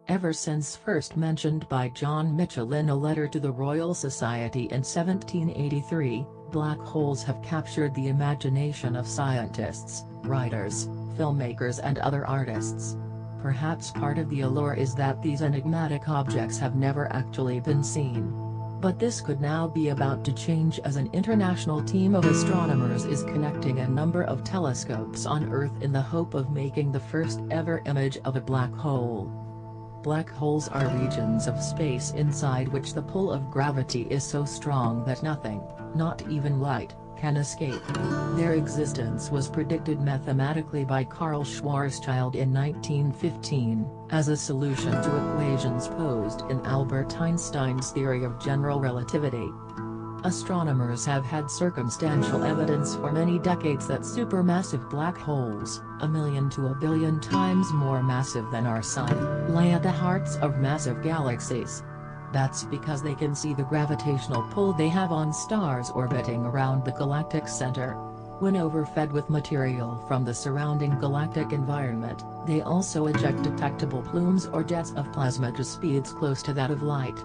Ever since first mentioned by John Michell in a letter to the Royal Society in 1783, black holes have captured the imagination of scientists, writers, filmmakers and other artists. Perhaps part of the allure is that these enigmatic objects have never actually been seen. But this could now be about to change, as an international team of astronomers is connecting a number of telescopes on Earth in the hope of making the first ever image of a black hole. Black holes are regions of space inside which the pull of gravity is so strong that nothing, not even light, can escape. Their existence was predicted mathematically by Carl Schwarzschild in 1915, as a solution to equations posed in Albert Einstein's theory of general relativity. Astronomers have had circumstantial evidence for many decades that supermassive black holes, 1 million to 1 billion times more massive than our Sun, lie at the hearts of massive galaxies. That's because they can see the gravitational pull they have on stars orbiting around the galactic center. When overfed with material from the surrounding galactic environment, they also eject detectable plumes or jets of plasma to speeds close to that of light.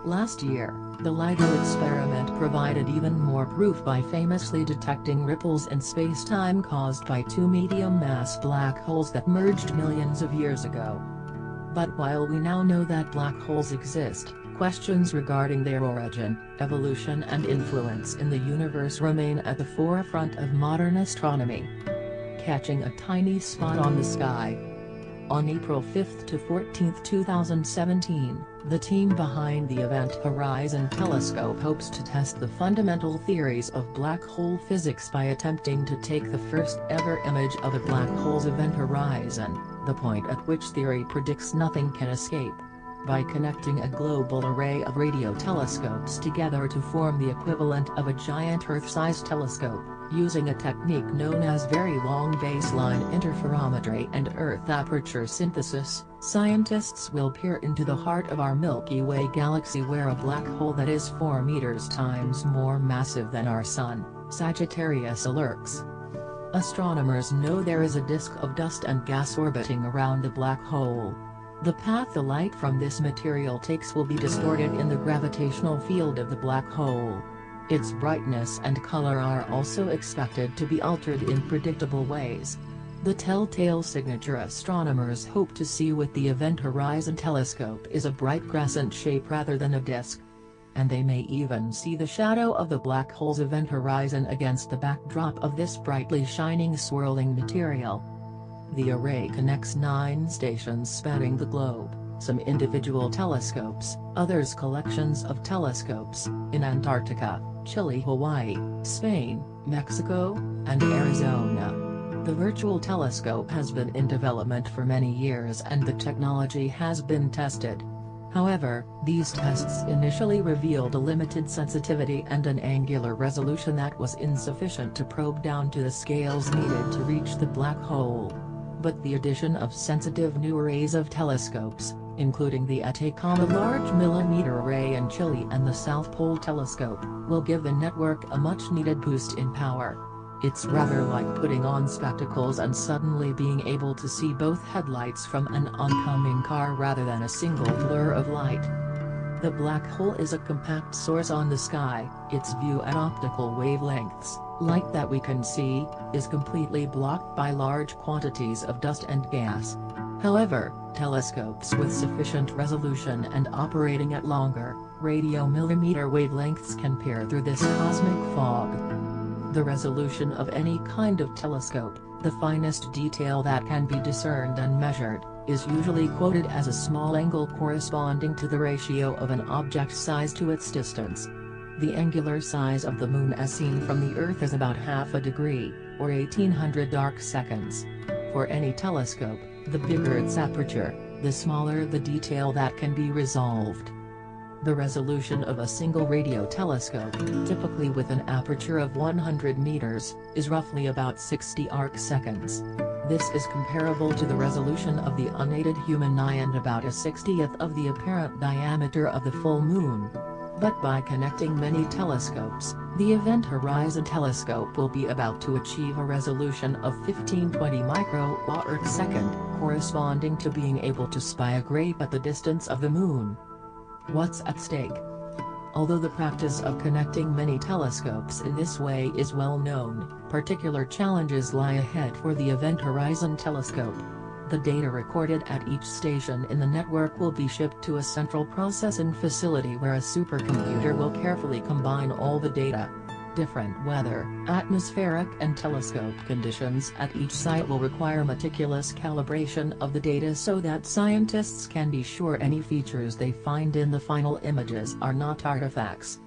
Last year, the LIGO experiment provided even more proof by famously detecting ripples in space-time caused by two medium-mass black holes that merged millions of years ago. But while we now know that black holes exist, questions regarding their origin, evolution and influence in the universe remain at the forefront of modern astronomy. Catching a tiny spot on the sky. On April 5 to 14, 2017, the team behind the Event Horizon Telescope hopes to test the fundamental theories of black hole physics by attempting to take the first ever image of a black hole's event horizon, the point at which theory predicts nothing can escape. By connecting a global array of radio telescopes together to form the equivalent of a giant Earth-sized telescope, using a technique known as very long baseline interferometry and Earth aperture synthesis, scientists will peer into the heart of our Milky Way galaxy, where a black hole that is 4 meters times more massive than our Sun, Sagittarius, lurks. Astronomers know there is a disk of dust and gas orbiting around the black hole. The path the light from this material takes will be distorted in the gravitational field of the black hole. Its brightness and color are also expected to be altered in predictable ways. The telltale signature astronomers hope to see with the Event Horizon Telescope is a bright crescent shape rather than a disk. And they may even see the shadow of the black hole's event horizon against the backdrop of this brightly shining swirling material. The array connects 9 stations spanning the globe, some individual telescopes, others collections of telescopes, in Antarctica, Chile, Hawaii, Spain, Mexico, and Arizona. The virtual telescope has been in development for many years and the technology has been tested. However, these tests initially revealed a limited sensitivity and an angular resolution that was insufficient to probe down to the scales needed to reach the black hole. But the addition of sensitive new arrays of telescopes, including the Atacama Large Millimeter Array in Chile and the South Pole Telescope, will give the network a much-needed boost in power. It's rather like putting on spectacles and suddenly being able to see both headlights from an oncoming car rather than a single blur of light. The black hole is a compact source on the sky. Its view at optical wavelengths, light that we can see, is completely blocked by large quantities of dust and gas. However, telescopes with sufficient resolution and operating at longer, radio millimeter wavelengths can peer through this cosmic fog. The resolution of any kind of telescope, the finest detail that can be discerned and measured, is usually quoted as a small angle corresponding to the ratio of an object's size to its distance. The angular size of the Moon as seen from the Earth is about half a degree, or 1800 arc seconds. For any telescope, the bigger its aperture, the smaller the detail that can be resolved. The resolution of a single radio telescope, typically with an aperture of 100 meters, is roughly about 60 arc seconds. This is comparable to the resolution of the unaided human eye and about a 60th of the apparent diameter of the full Moon. But by connecting many telescopes, the Event Horizon Telescope will be about to achieve a resolution of 1520 micro-arc-second, corresponding to being able to spy a grape at the distance of the Moon. What's at stake? Although the practice of connecting many telescopes in this way is well known, particular challenges lie ahead for the Event Horizon Telescope. The data recorded at each station in the network will be shipped to a central processing facility where a supercomputer will carefully combine all the data. Different weather, atmospheric and telescope conditions at each site will require meticulous calibration of the data so that scientists can be sure any features they find in the final images are not artifacts.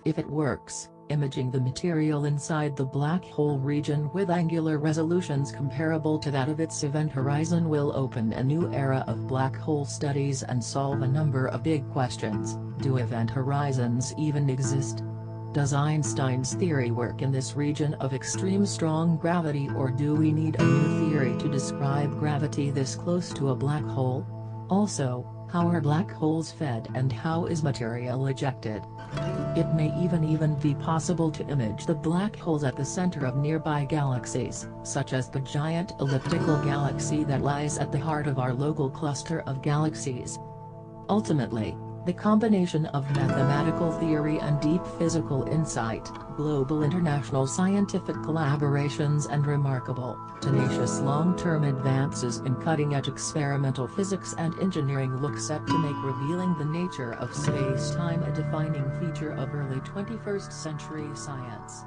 If it works, imaging the material inside the black hole region with angular resolutions comparable to that of its event horizon will open a new era of black hole studies and solve a number of big questions. Do event horizons even exist? Does Einstein's theory work in this region of extreme strong gravity, or do we need a new theory to describe gravity this close to a black hole? Also, how are black holes fed and how is material ejected? It may even be possible to image the black holes at the center of nearby galaxies, such as the giant elliptical galaxy that lies at the heart of our local cluster of galaxies. Ultimately, the combination of mathematical theory and deep physical insight, global international scientific collaborations and remarkable, tenacious long-term advances in cutting-edge experimental physics and engineering look set to make revealing the nature of space-time a defining feature of early 21st century science.